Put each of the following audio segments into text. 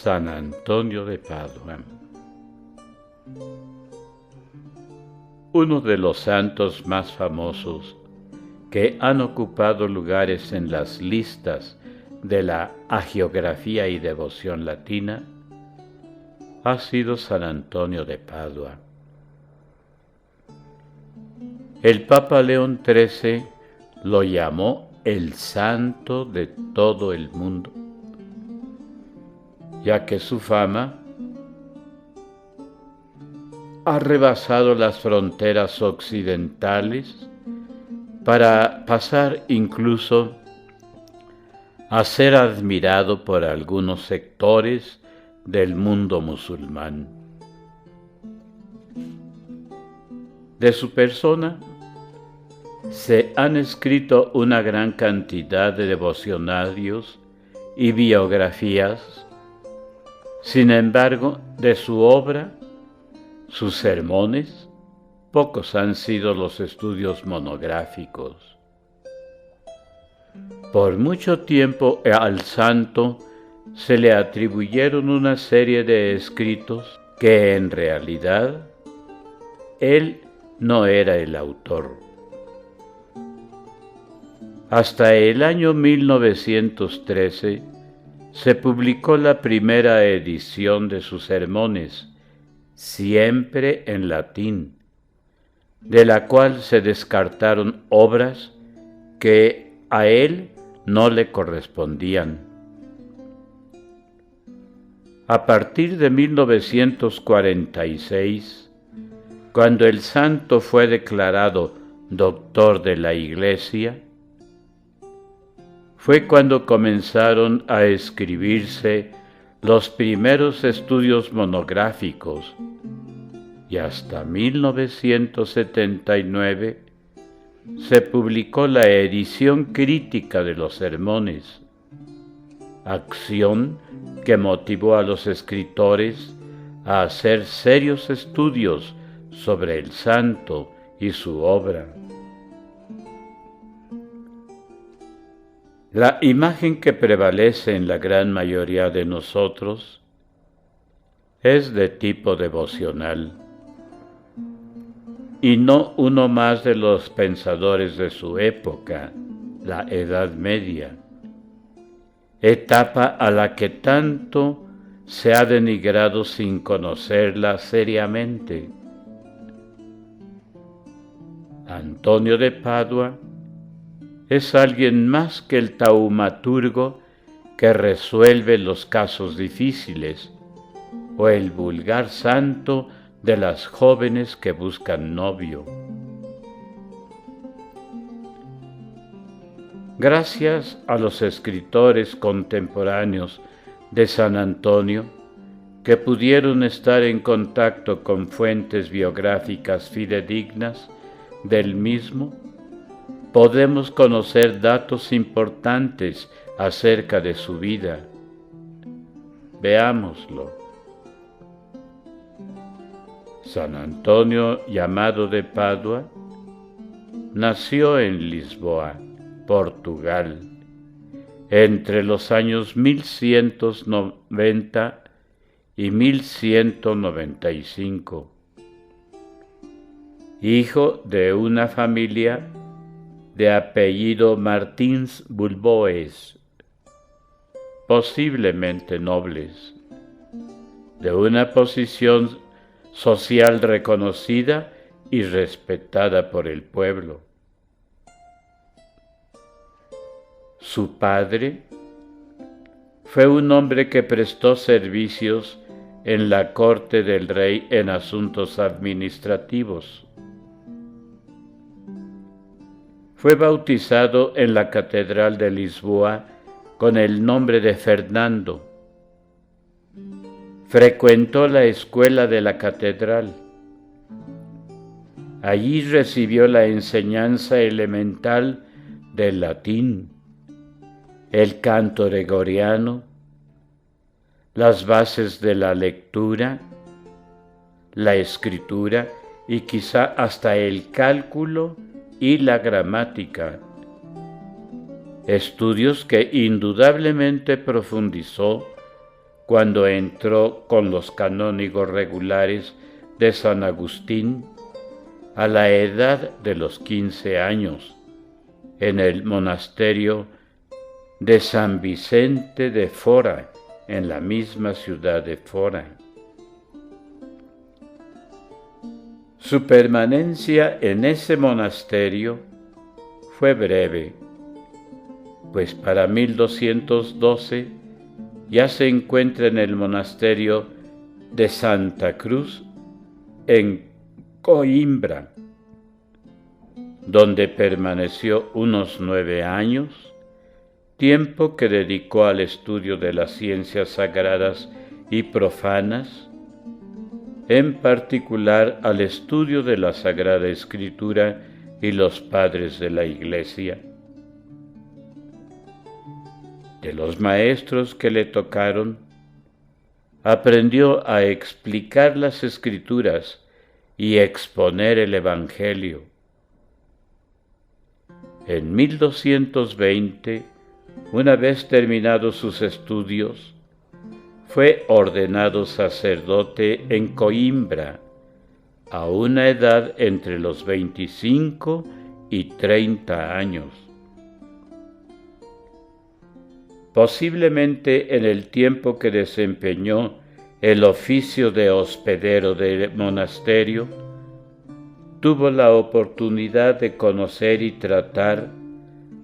San Antonio de Padua. Uno de los santos más famosos que han ocupado lugares en las listas de la hagiografía y devoción latina ha sido San Antonio de Padua. El Papa León XIII lo llamó el santo de todo el mundo, ya que su fama ha rebasado las fronteras occidentales para pasar incluso a ser admirado por algunos sectores del mundo musulmán. De su persona se han escrito una gran cantidad de devocionarios y biografías. Sin embargo, de su obra, sus sermones, pocos han sido los estudios monográficos. Por mucho tiempo al santo se le atribuyeron una serie de escritos que en realidad él no era el autor. Hasta el año 1913 se publicó la primera edición de sus sermones, siempre en latín, de la cual se descartaron obras que a él no le correspondían. A partir de 1946, cuando el santo fue declarado doctor de la Iglesia, fue cuando comenzaron a escribirse los primeros estudios monográficos y hasta 1979 se publicó la edición crítica de los sermones, acción que motivó a los escritores a hacer serios estudios sobre el santo y su obra. La imagen que prevalece en la gran mayoría de nosotros es de tipo devocional, y no uno más de los pensadores de su época, la Edad Media, etapa a la que tanto se ha denigrado sin conocerla seriamente. Antonio de Padua es alguien más que el taumaturgo que resuelve los casos difíciles, o el vulgar santo de las jóvenes que buscan novio. Gracias a los escritores contemporáneos de San Antonio, que pudieron estar en contacto con fuentes biográficas fidedignas del mismo, podemos conocer datos importantes acerca de su vida. Veámoslo. San Antonio, llamado de Padua, nació en Lisboa, Portugal, entre los años 1190 y 1195. Hijo de una familia de apellido Martins Bulboes, posiblemente nobles, de una posición social reconocida y respetada por el pueblo. Su padre Fue un hombre que prestó servicios en la corte del rey en asuntos administrativos. Fue bautizado en la Catedral de Lisboa con el nombre de Fernando. Frecuentó la escuela de la catedral. Allí recibió la enseñanza elemental del latín, el canto gregoriano, las bases de la lectura, la escritura y quizá hasta el cálculo y la gramática, estudios que indudablemente profundizó cuando entró con los canónigos regulares de San Agustín a la edad de los 15 años en el monasterio de San Vicente de Fora, en la misma ciudad de Fora. Su permanencia en ese monasterio fue breve, pues para 1212 ya se encuentra en el monasterio de Santa Cruz en Coimbra, donde permaneció unos 9 años, tiempo que dedicó al estudio de las ciencias sagradas y profanas, en particular al estudio de la Sagrada Escritura y los padres de la Iglesia. De los maestros que le tocaron, aprendió a explicar las Escrituras y exponer el Evangelio. En 1220, una vez terminados sus estudios, fue ordenado sacerdote en Coimbra, a una edad entre los 25 y 30 años. Posiblemente en el tiempo que desempeñó el oficio de hospedero del monasterio, tuvo la oportunidad de conocer y tratar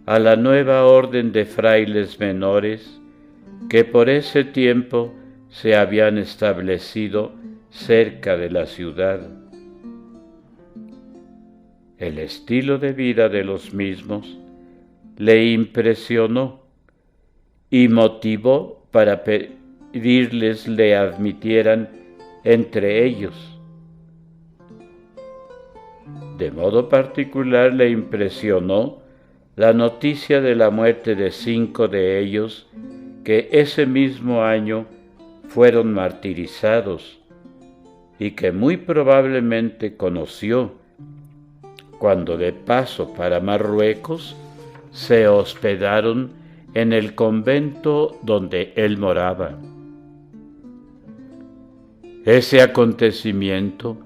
a la nueva orden de frailes menores que por ese tiempo se habían establecido cerca de la ciudad. El estilo de vida de los mismos le impresionó y motivó para pedirles le admitieran entre ellos. De modo particular le impresionó la noticia de la muerte de 5 de ellos que ese mismo año fueron martirizados y que muy probablemente conoció cuando de paso para Marruecos se hospedaron en el convento donde él moraba. Ese acontecimiento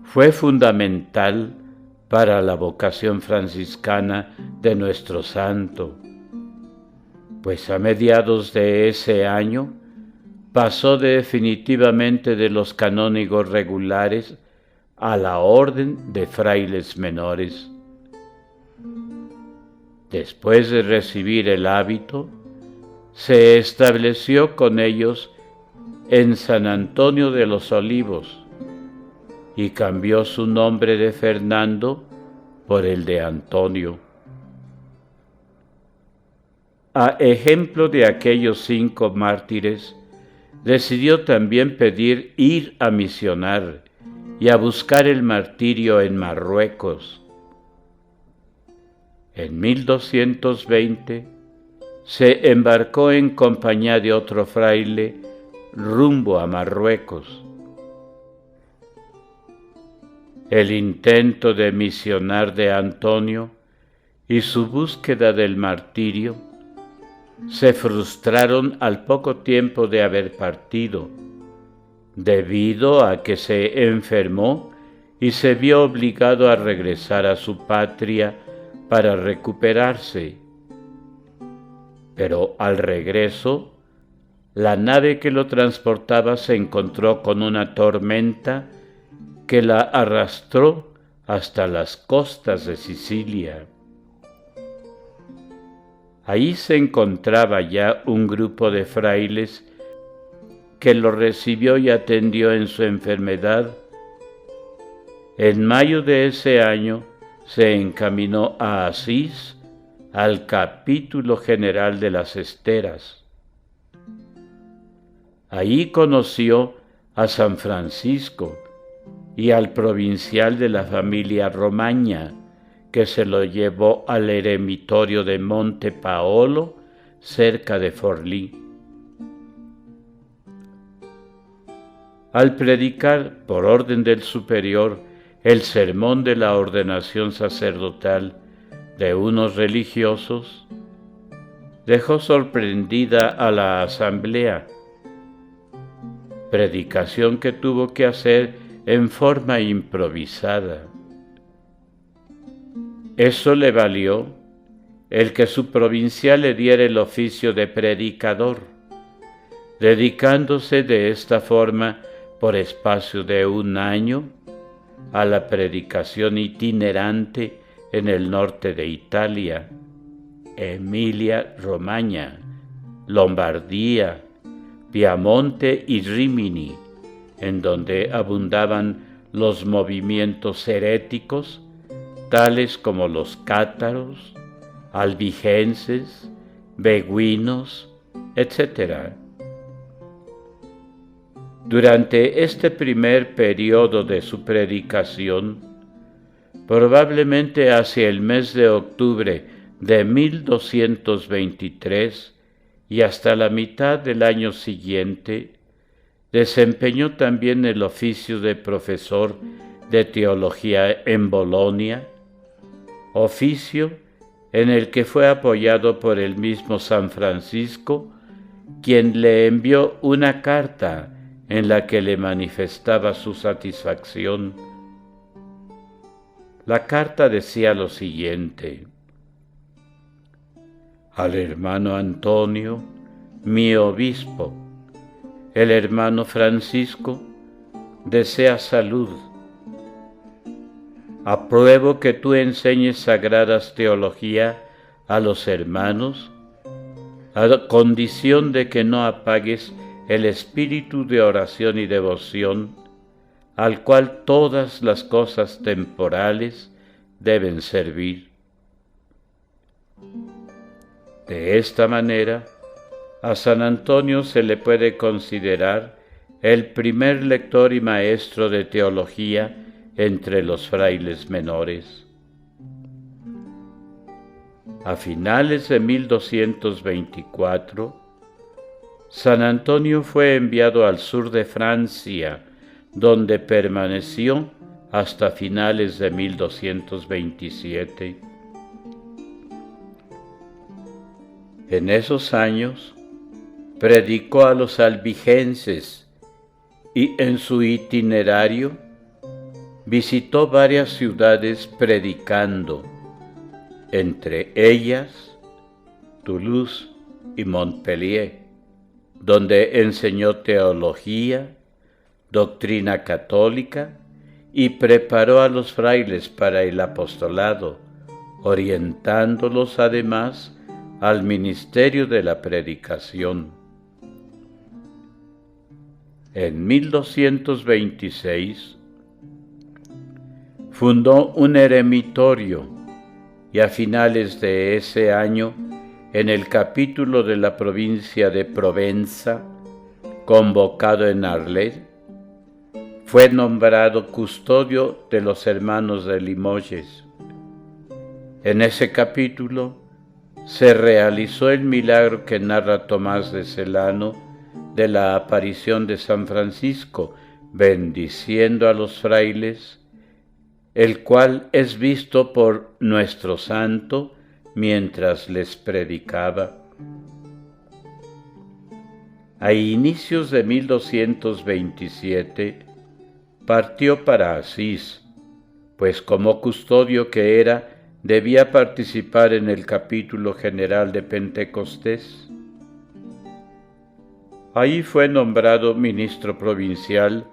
fue fundamental para la vocación franciscana de nuestro santo, pues a mediados de ese año pasó definitivamente de los canónigos regulares a la orden de frailes menores. Después de recibir el hábito, se estableció con ellos en San Antonio de los Olivos y cambió su nombre de Fernando por el de Antonio. A ejemplo de aquellos 5 mártires, decidió también pedir ir a misionar y a buscar el martirio en Marruecos. En 1220 se embarcó en compañía de otro fraile rumbo a Marruecos. El intento de misionar de Antonio y su búsqueda del martirio se frustraron al poco tiempo de haber partido, debido a que se enfermó y se vio obligado a regresar a su patria para recuperarse. Pero al regreso, la nave que lo transportaba se encontró con una tormenta que la arrastró hasta las costas de Sicilia. Ahí se encontraba ya un grupo de frailes que lo recibió y atendió en su enfermedad. En mayo de ese año se encaminó a Asís, al capítulo general de las esteras. Ahí conoció a San Francisco y al provincial de la familia Romaña, que se lo llevó al eremitorio de Monte Paolo, cerca de Forlì. Al predicar, por orden del superior, el sermón de la ordenación sacerdotal de unos religiosos, dejó sorprendida a la asamblea, predicación que tuvo que hacer en forma improvisada. Eso le valió el que su provincial le diera el oficio de predicador, dedicándose de esta forma por espacio de un año a la predicación itinerante en el norte de Italia, Emilia-Romagna, Lombardía, Piamonte y Rímini, en donde abundaban los movimientos heréticos, tales como los cátaros, albigenses, beguinos, etc. Durante este primer periodo de su predicación, probablemente hacia el mes de octubre de 1223 y hasta la mitad del año siguiente, desempeñó también el oficio de profesor de teología en Bolonia, oficio en el que fue apoyado por el mismo San Francisco, quien le envió una carta en la que le manifestaba su satisfacción. La carta decía lo siguiente: al hermano Antonio, mi obispo, el hermano Francisco, desea salud. Apruebo que tú enseñes sagradas teología a los hermanos, a condición de que no apagues el espíritu de oración y devoción, al cual todas las cosas temporales deben servir. De esta manera, a San Antonio se le puede considerar el primer lector y maestro de teología entre los frailes menores. A finales de 1224, San Antonio fue enviado al sur de Francia, donde permaneció hasta finales de 1227. En esos años, predicó a los albigenses y en su itinerario visitó varias ciudades predicando, entre ellas Toulouse y Montpellier, donde enseñó teología, doctrina católica y preparó a los frailes para el apostolado, orientándolos además al ministerio de la predicación. En 1226 fundó un eremitorio y a finales de ese año, en el capítulo de la provincia de Provenza, convocado en Arles, fue nombrado custodio de los hermanos de Limoges. En ese capítulo se realizó el milagro que narra Tomás de Celano de la aparición de San Francisco, bendiciendo a los frailes, el cual es visto por nuestro santo mientras les predicaba. A inicios de 1227 partió para Asís, pues como custodio que era, debía participar en el capítulo general de Pentecostés. Ahí fue nombrado ministro provincial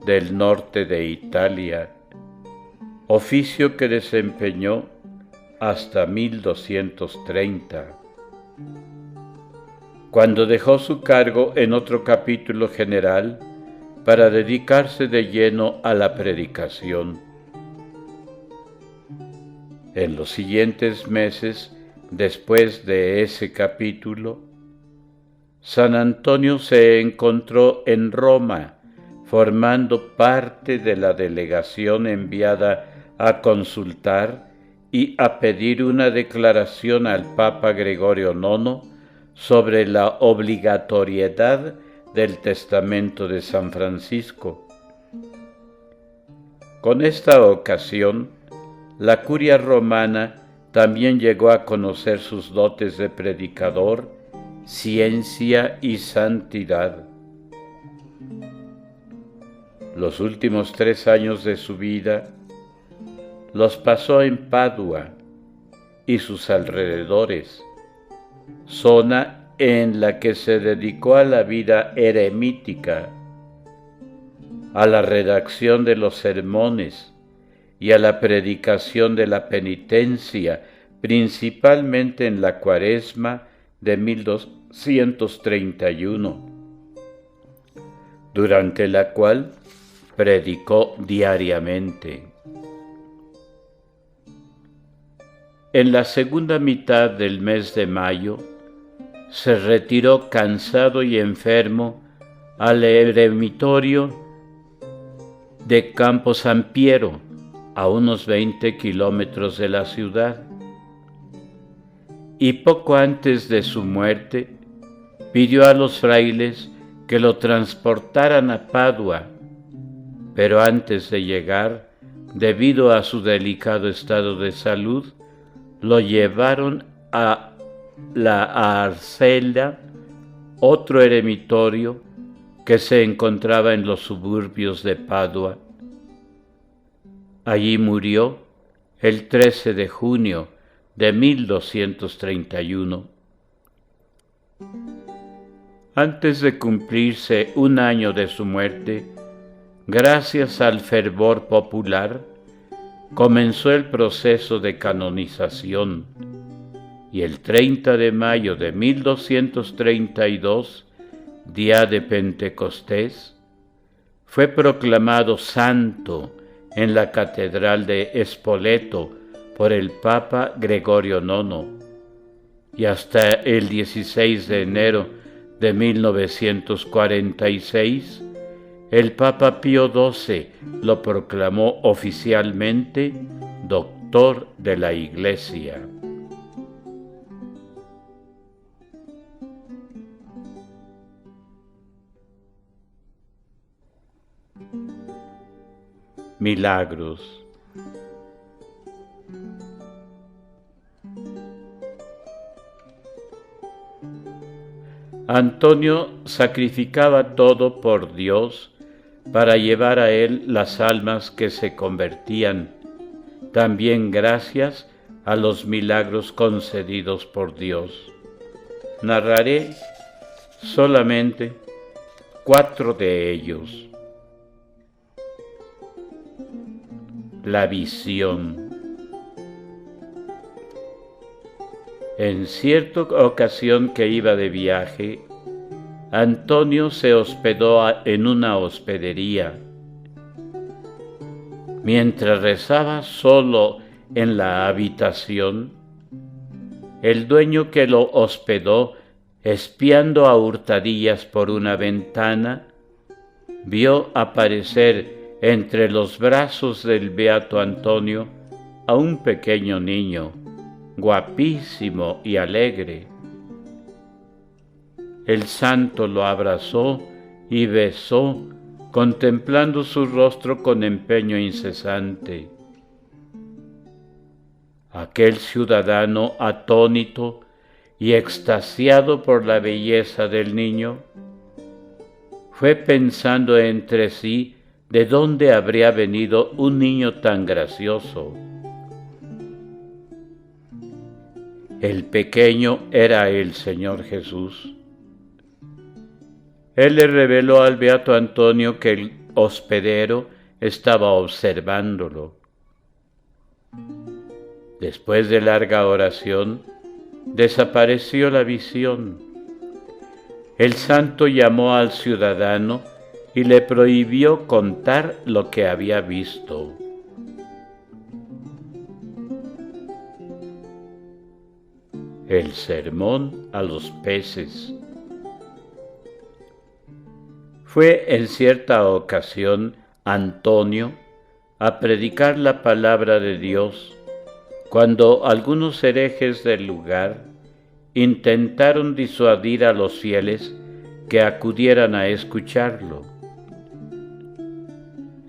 del norte de Italia, oficio que desempeñó hasta 1230. Cuando dejó su cargo en otro capítulo general para dedicarse de lleno a la predicación. En los siguientes meses, después de ese capítulo, San Antonio se encontró en Roma, formando parte de la delegación enviada a consultar y a pedir una declaración al Papa Gregorio IX sobre la obligatoriedad del testamento de San Francisco. Con esta ocasión, la curia romana también llegó a conocer sus dotes de predicador, ciencia y santidad. Los últimos 3 años de su vida los pasó en Padua y sus alrededores, zona en la que se dedicó a la vida eremítica, a la redacción de los sermones y a la predicación de la penitencia, principalmente en la Cuaresma de 1231, durante la cual predicó diariamente. En la segunda mitad del mes de mayo, se retiró cansado y enfermo al eremitorio de Campo San Piero, a unos 20 kilómetros de la ciudad. Y poco antes de su muerte, pidió a los frailes que lo transportaran a Padua, pero antes de llegar, debido a su delicado estado de salud, lo llevaron a la Arcella, otro eremitorio que se encontraba en los suburbios de Padua. Allí murió el 13 de junio de 1231. Antes de cumplirse 1 año de su muerte, gracias al fervor popular, comenzó el proceso de canonización, y el 30 de mayo de 1232, día de Pentecostés, fue proclamado santo en la catedral de Spoleto por el Papa Gregorio IX, y hasta el 16 de enero de 1946, el Papa Pío XII lo proclamó oficialmente doctor de la Iglesia. Milagros. Antonio sacrificaba todo por Dios para llevar a él las almas que se convertían, también gracias a los milagros concedidos por Dios. Narraré solamente 4 de ellos. La visión. En cierta ocasión que iba de viaje, Antonio se hospedó en una hospedería. Mientras rezaba solo en la habitación, el dueño que lo hospedó, espiando a hurtadillas por una ventana, vio aparecer entre los brazos del beato Antonio a un pequeño niño, guapísimo y alegre. El santo lo abrazó y besó, contemplando su rostro con empeño incesante. Aquel ciudadano, atónito y extasiado por la belleza del niño, fue pensando entre sí de dónde habría venido un niño tan gracioso. El pequeño era el Señor Jesús. Él le reveló al beato Antonio que el hospedero estaba observándolo. Después de larga oración, desapareció la visión. El santo llamó al ciudadano y le prohibió contar lo que había visto. El sermón a los peces. Fue en cierta ocasión Antonio a predicar la palabra de Dios, cuando algunos herejes del lugar intentaron disuadir a los fieles que acudieran a escucharlo.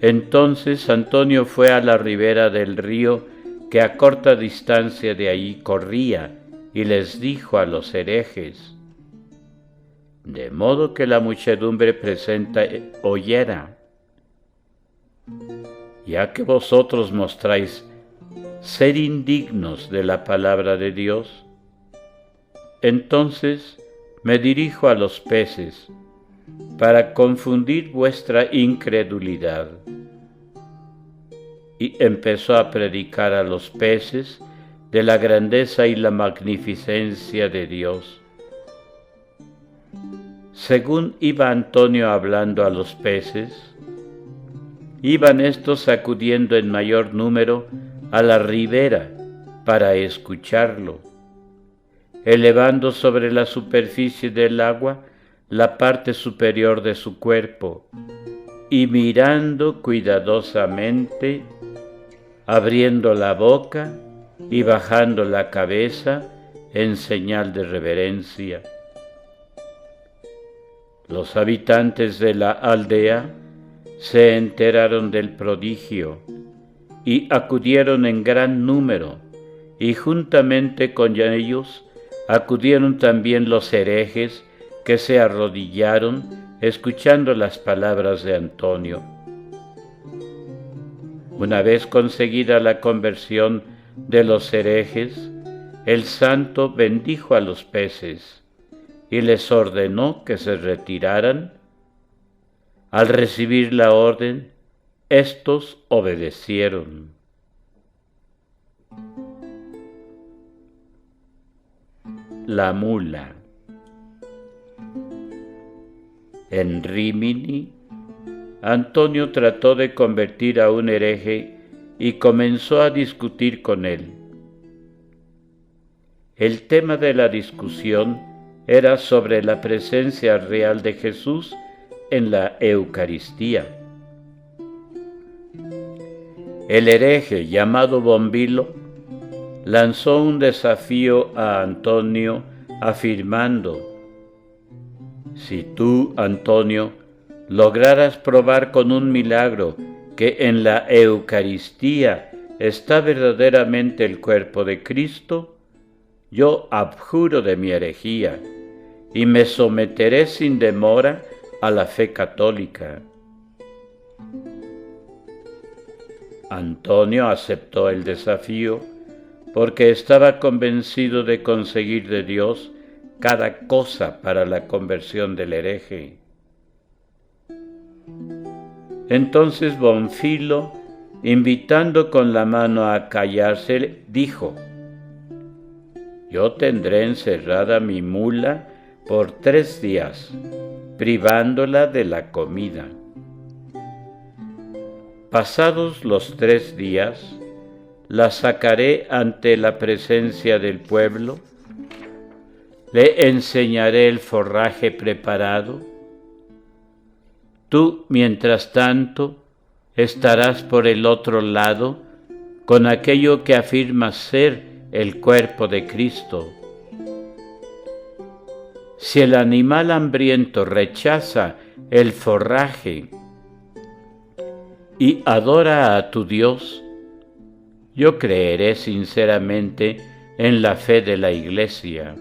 Entonces Antonio fue a la ribera del río que a corta distancia de ahí corría y les dijo a los herejes: de modo que la muchedumbre presente oyera, ya que vosotros mostráis ser indignos de la palabra de Dios, entonces me dirijo a los peces para confundir vuestra incredulidad. Y empezó a predicar a los peces de la grandeza y la magnificencia de Dios. Según iba Antonio hablando a los peces, iban estos acudiendo en mayor número a la ribera para escucharlo, elevando sobre la superficie del agua la parte superior de su cuerpo y mirando cuidadosamente, abriendo la boca y bajando la cabeza en señal de reverencia. Los habitantes de la aldea se enteraron del prodigio y acudieron en gran número, y juntamente con ellos acudieron también los herejes que se arrodillaron escuchando las palabras de Antonio. Una vez conseguida la conversión de los herejes, el santo bendijo a los peces y les ordenó que se retiraran. Al recibir la orden, estos obedecieron. La mula. En Rímini, Antonio trató de convertir a un hereje y comenzó a discutir con él. El tema de la discusión era sobre la presencia real de Jesús en la Eucaristía. El hereje llamado Bombilo lanzó un desafío a Antonio afirmando: si tú, Antonio, lograras probar con un milagro que en la Eucaristía está verdaderamente el cuerpo de Cristo, yo abjuro de mi herejía y me someteré sin demora a la fe católica. Antonio aceptó el desafío porque estaba convencido de conseguir de Dios cada cosa para la conversión del hereje. Entonces Bonfilo, invitando con la mano a callarse, dijo: yo tendré encerrada mi mula por 3 días, privándola de la comida. Pasados los 3 días, la sacaré ante la presencia del pueblo, le enseñaré el forraje preparado. Tú, mientras tanto, estarás por el otro lado con aquello que afirmas ser el cuerpo de Cristo. Si el animal hambriento rechaza el forraje y adora a tu Dios, yo creeré sinceramente en la fe de la Iglesia.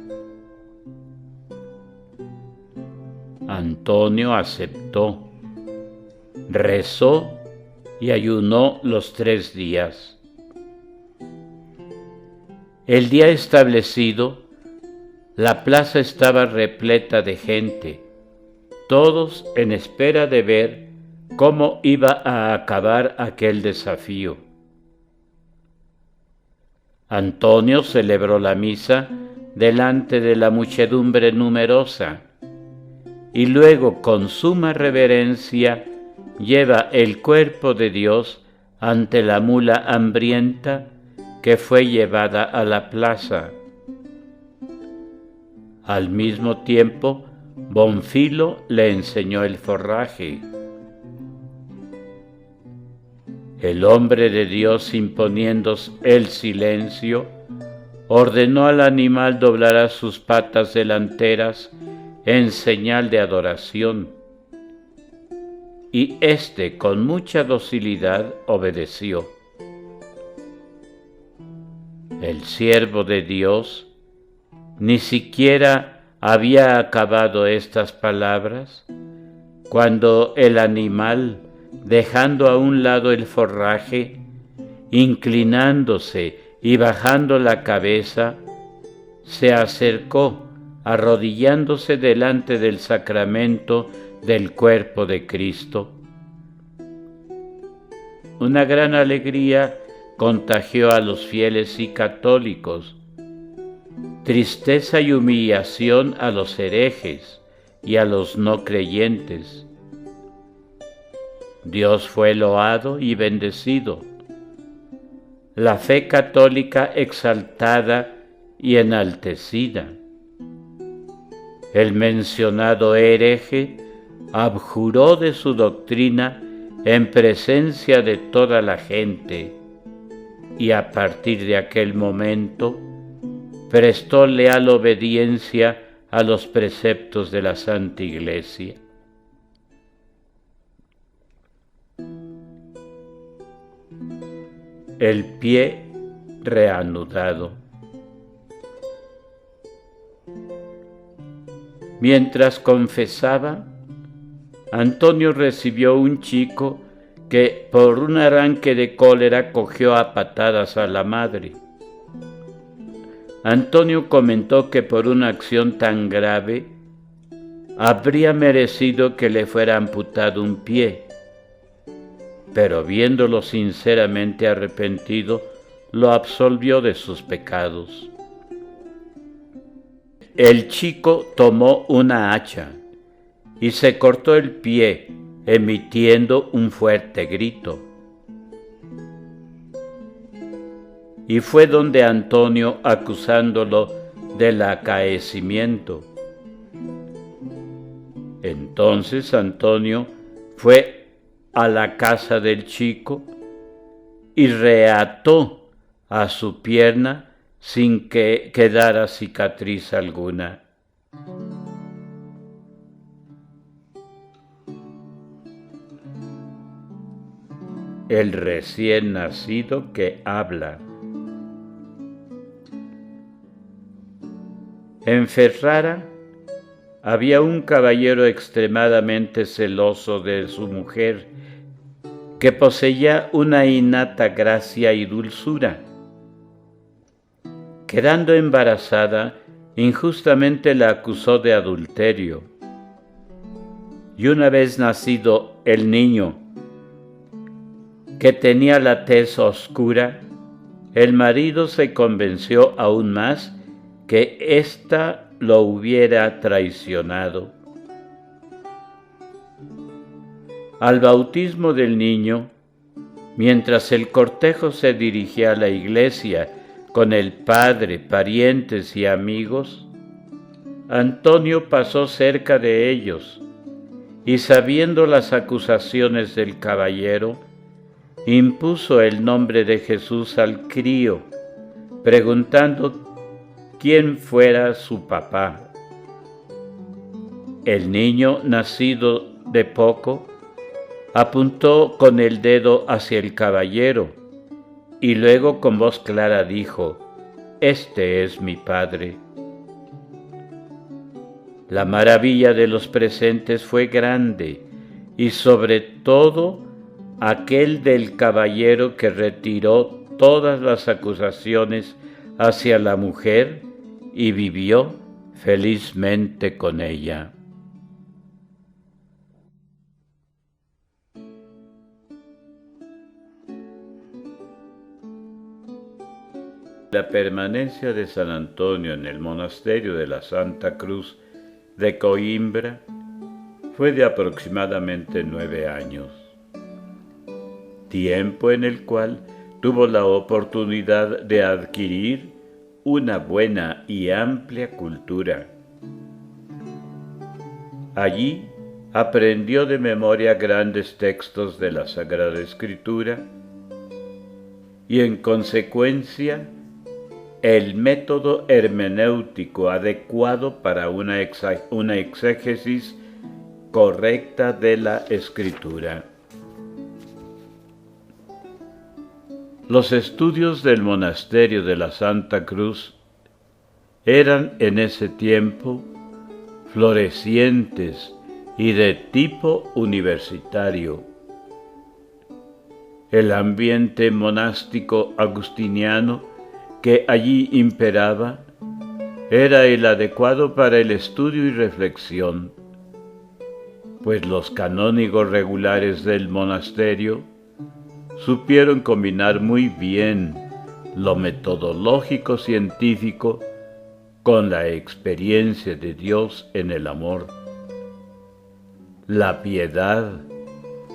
Antonio aceptó, rezó y ayunó los 3 días. El día establecido, la plaza estaba repleta de gente, todos en espera de ver cómo iba a acabar aquel desafío. Antonio celebró la misa delante de la muchedumbre numerosa, y luego con suma reverencia lleva el cuerpo de Dios ante la mula hambrienta que fue llevada a la plaza. Al mismo tiempo, Bonfilo le enseñó el forraje. El hombre de Dios, imponiendo el silencio, ordenó al animal doblar sus patas delanteras en señal de adoración, y éste con mucha docilidad obedeció. El siervo de Dios ni siquiera había acabado estas palabras cuando el animal, dejando a un lado el forraje, inclinándose y bajando la cabeza, se acercó, arrodillándose delante del sacramento del cuerpo de Cristo. Una gran alegría contagió a los fieles y católicos, tristeza y humillación a los herejes y a los no creyentes. Dios fue loado y bendecido, la fe católica exaltada y enaltecida. El mencionado hereje abjuró de su doctrina en presencia de toda la gente, y a partir de aquel momento prestó leal obediencia a los preceptos de la Santa Iglesia. El pie reanudado. Mientras confesaba, Antonio recibió un chico que por un arranque de cólera cogió a patadas a la madre. Antonio comentó que por una acción tan grave habría merecido que le fuera amputado un pie, pero viéndolo sinceramente arrepentido, lo absolvió de sus pecados. El chico tomó una hacha y se cortó el pie, emitiendo un fuerte grito. Y fue donde Antonio, acusándolo del acaecimiento. Entonces Antonio fue a la casa del chico y reató a su pierna sin que quedara cicatriz alguna. El recién nacido que habla. En Ferrara había un caballero extremadamente celoso de su mujer, que poseía una innata gracia y dulzura. Quedando embarazada, injustamente la acusó de adulterio. Y una vez nacido el niño, que tenía la tez oscura, el marido se convenció aún más que ésta lo hubiera traicionado. Al bautismo del niño, mientras el cortejo se dirigía a la iglesia con el padre, parientes y amigos, Antonio pasó cerca de ellos y, sabiendo las acusaciones del caballero, impuso el nombre de Jesús al crío, preguntando quién fuera su papá. El niño, nacido de poco, apuntó con el dedo hacia el caballero y luego con voz clara dijo: «Este es mi padre». La maravilla de los presentes fue grande, y sobre todo aquel del caballero, que retiró todas las acusaciones hacia la mujer y vivió felizmente con ella. La permanencia de San Antonio en el monasterio de la Santa Cruz de Coimbra fue de aproximadamente 9 años, tiempo en el cual tuvo la oportunidad de adquirir una buena y amplia cultura. Allí aprendió de memoria grandes textos de la Sagrada Escritura y, en consecuencia, el método hermenéutico adecuado para una exégesis correcta de la Escritura. Los estudios del monasterio de la Santa Cruz eran en ese tiempo florecientes y de tipo universitario. El ambiente monástico agustiniano que allí imperaba era el adecuado para el estudio y reflexión, pues los canónigos regulares del monasterio supieron combinar muy bien lo metodológico científico con la experiencia de Dios en el amor, la piedad,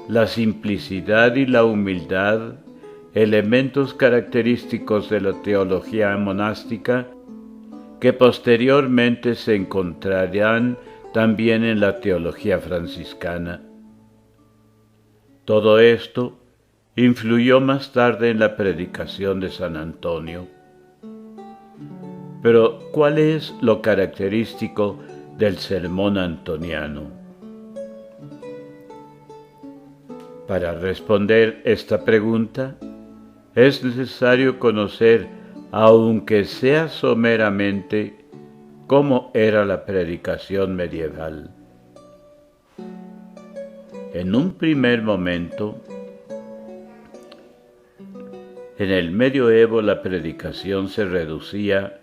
la simplicidad y la humildad, elementos característicos de la teología monástica que posteriormente se encontrarán también en la teología franciscana. Todo esto influyó más tarde en la predicación de San Antonio. Pero, ¿cuál es lo característico del sermón antoniano? Para responder esta pregunta, es necesario conocer, aunque sea someramente, cómo era la predicación medieval. En un primer momento, en el medioevo la predicación se reducía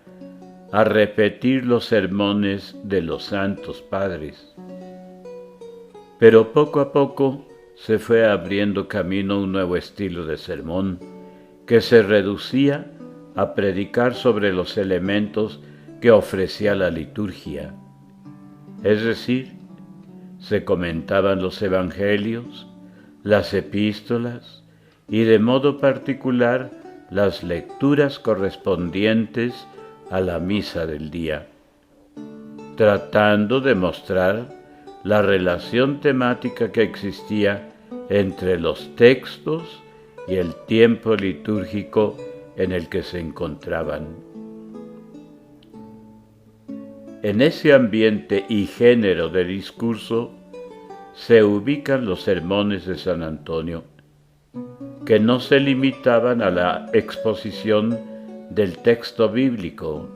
a repetir los sermones de los santos padres. Pero poco a poco se fue abriendo camino a un nuevo estilo de sermón, que se reducía a predicar sobre los elementos que ofrecía la liturgia. Es decir, se comentaban los evangelios, las epístolas y de modo particular las lecturas correspondientes a la misa del día, tratando de mostrar la relación temática que existía entre los textos y el tiempo litúrgico en el que se encontraban. En ese ambiente y género de discurso se ubican los sermones de San Antonio, que no se limitaban a la exposición del texto bíblico,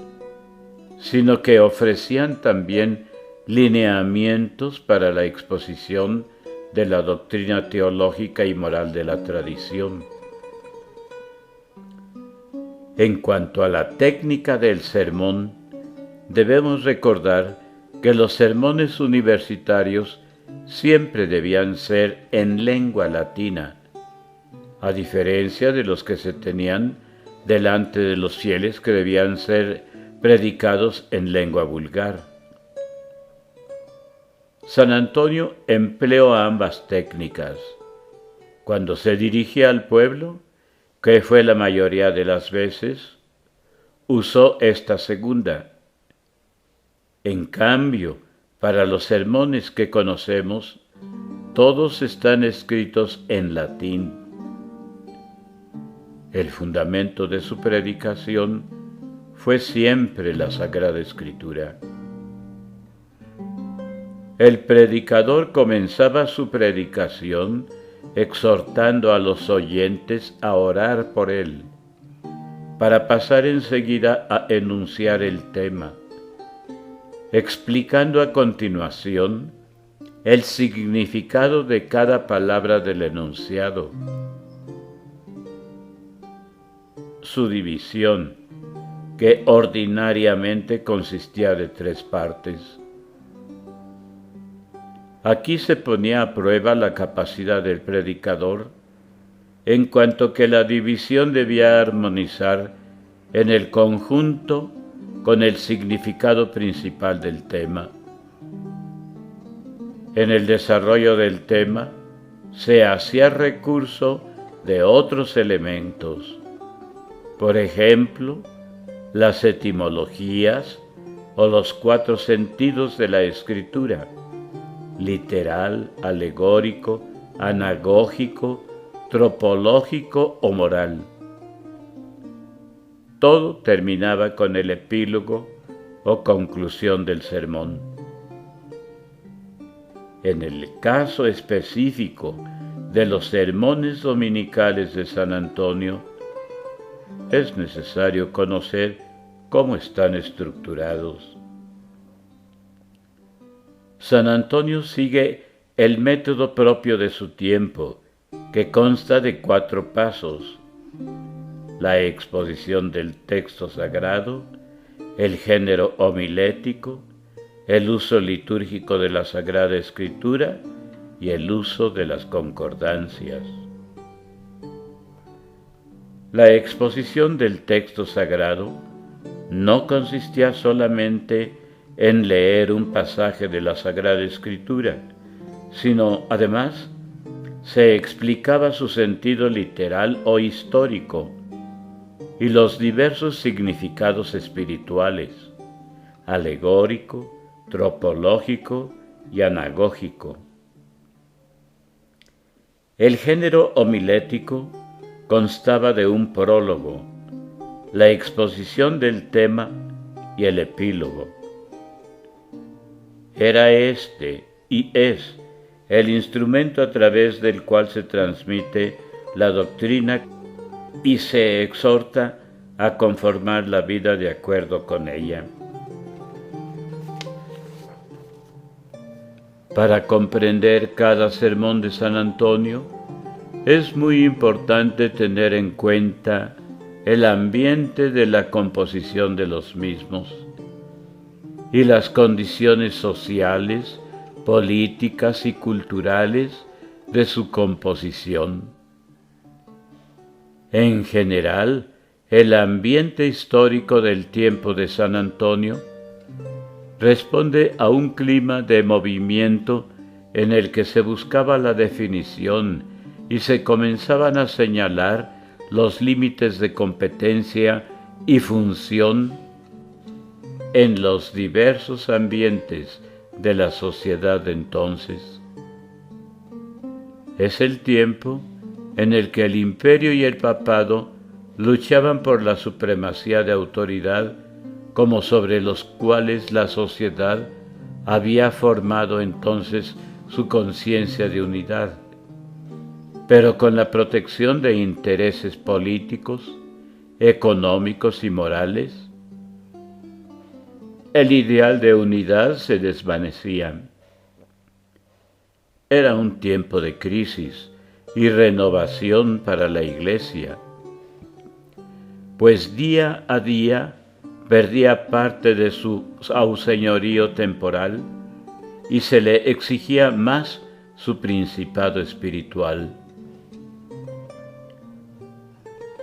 sino que ofrecían también lineamientos para la exposición de la doctrina teológica y moral de la tradición. En cuanto a la técnica del sermón, debemos recordar que los sermones universitarios siempre debían ser en lengua latina, a diferencia de los que se tenían delante de los fieles, que debían ser predicados en lengua vulgar. San Antonio empleó ambas técnicas. Cuando se dirigía al pueblo, que fue la mayoría de las veces, usó esta segunda. En cambio, para los sermones que conocemos, todos están escritos en latín. El fundamento de su predicación fue siempre la Sagrada Escritura. El predicador comenzaba su predicación exhortando a los oyentes a orar por él, para pasar enseguida a enunciar el tema, explicando a continuación el significado de cada palabra del enunciado. Su división, que ordinariamente consistía de 3 partes. Aquí se ponía a prueba la capacidad del predicador, en cuanto que la división debía armonizar en el conjunto con el significado principal del tema. En el desarrollo del tema se hacía recurso de otros elementos, por ejemplo, las etimologías o los 4 sentidos de la escritura: literal, alegórico, anagógico, tropológico o moral. Todo terminaba con el epílogo o conclusión del sermón. En el caso específico de los sermones dominicales de San Antonio, es necesario conocer cómo están estructurados. San Antonio sigue el método propio de su tiempo, que consta de 4 pasos: la exposición del texto sagrado, el género homilético, el uso litúrgico de la Sagrada Escritura y el uso de las concordancias. La exposición del texto sagrado no consistía solamente en leer un pasaje de la Sagrada Escritura, sino además se explicaba su sentido literal o histórico y los diversos significados espirituales, alegórico, tropológico y anagógico. El género homilético constaba de un prólogo, la exposición del tema y el epílogo. Era este y es el instrumento a través del cual se transmite la doctrina y se exhorta a conformar la vida de acuerdo con ella. Para comprender cada sermón de San Antonio, es muy importante tener en cuenta el ambiente de la composición de los mismos y las condiciones sociales, políticas y culturales de su composición. En general, el ambiente histórico del tiempo de San Antonio responde a un clima de movimiento en el que se buscaba la definición y se comenzaban a señalar los límites de competencia y función en los diversos ambientes de la sociedad de entonces. Es el tiempo en el que el imperio y el papado luchaban por la supremacía de autoridad como sobre los cuales la sociedad había formado entonces su conciencia de unidad, pero con la protección de intereses políticos, económicos y morales, el ideal de unidad se desvanecía. Era un tiempo de crisis y renovación para la Iglesia, pues día a día perdía parte de su auseñorío temporal y se le exigía más su principado espiritual.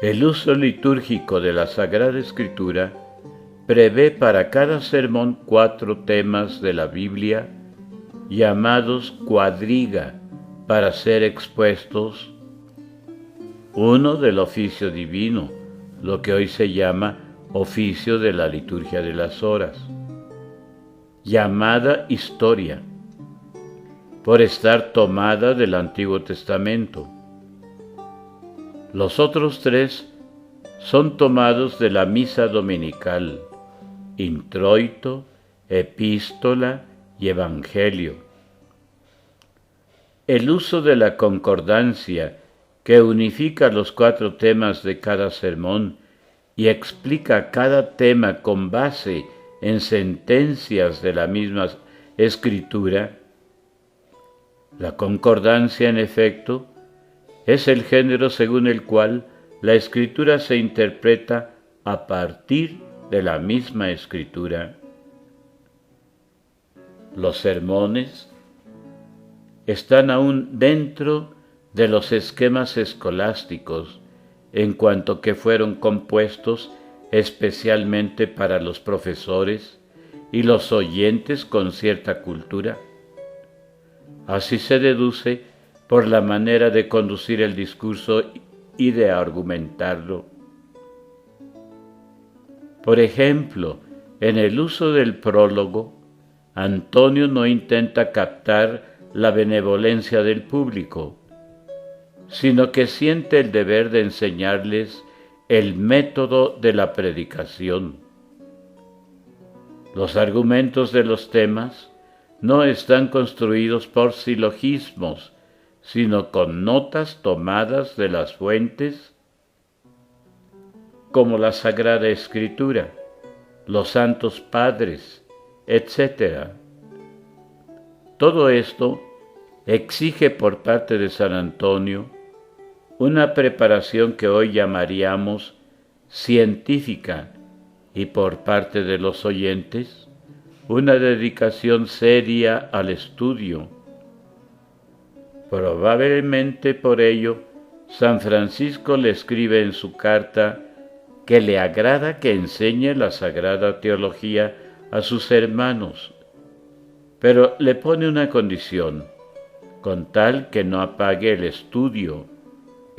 El uso litúrgico de la Sagrada Escritura prevé para cada sermón 4 temas de la Biblia, llamados cuadriga, para ser expuestos: uno del oficio divino, lo que hoy se llama oficio de la liturgia de las horas, llamada historia, por estar tomada del Antiguo Testamento. Los otros 3 son tomados de la misa dominical: introito, epístola y evangelio. El uso de la concordancia, que unifica los 4 temas de cada sermón y explica cada tema con base en sentencias de la misma Escritura. La concordancia, en efecto, es el género según el cual la Escritura se interpreta a partir de la misma Escritura. Los sermones están aún dentro de los esquemas escolásticos, en cuanto que fueron compuestos especialmente para los profesores y los oyentes con cierta cultura. Así se deduce por la manera de conducir el discurso y de argumentarlo. Por ejemplo, en el uso del prólogo, Antonio no intenta captar la benevolencia del público, sino que siente el deber de enseñarles el método de la predicación. Los argumentos de los temas no están construidos por silogismos, sino con notas tomadas de las fuentes como la Sagrada Escritura, los Santos Padres, etc. Todo esto exige por parte de San Antonio una preparación que hoy llamaríamos científica y por parte de los oyentes una dedicación seria al estudio. Probablemente por ello San Francisco le escribe en su carta que le agrada que enseñe la Sagrada Teología a sus hermanos, pero le pone una condición, con tal que no apague el estudio,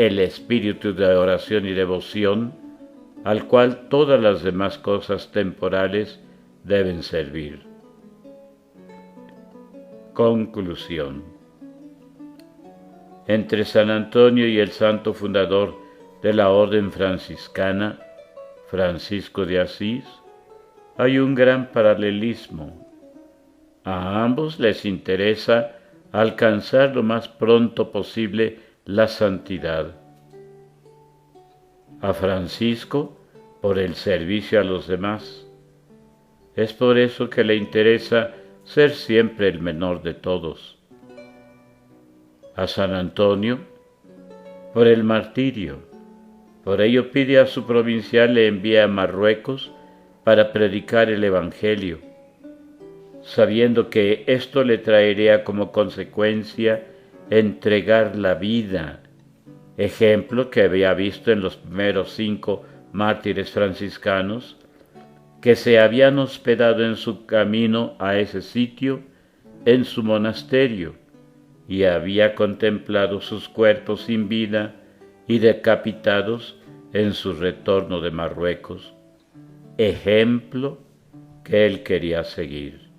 el espíritu de oración y devoción, al cual todas las demás cosas temporales deben servir. Conclusión. Entre San Antonio y el santo fundador de la orden franciscana, Francisco de Asís, hay un gran paralelismo. A ambos les interesa alcanzar lo más pronto posible la santidad. A Francisco, por el servicio a los demás. Es por eso que le interesa ser siempre el menor de todos. A San Antonio, por el martirio. Por ello pide a su provincial le envíe a Marruecos para predicar el Evangelio, sabiendo que esto le traería como consecuencia entregar la vida, ejemplo que había visto en los primeros 5 mártires franciscanos que se habían hospedado en su camino a ese sitio en su monasterio y había contemplado sus cuerpos sin vida y decapitados en su retorno de Marruecos, ejemplo que él quería seguir.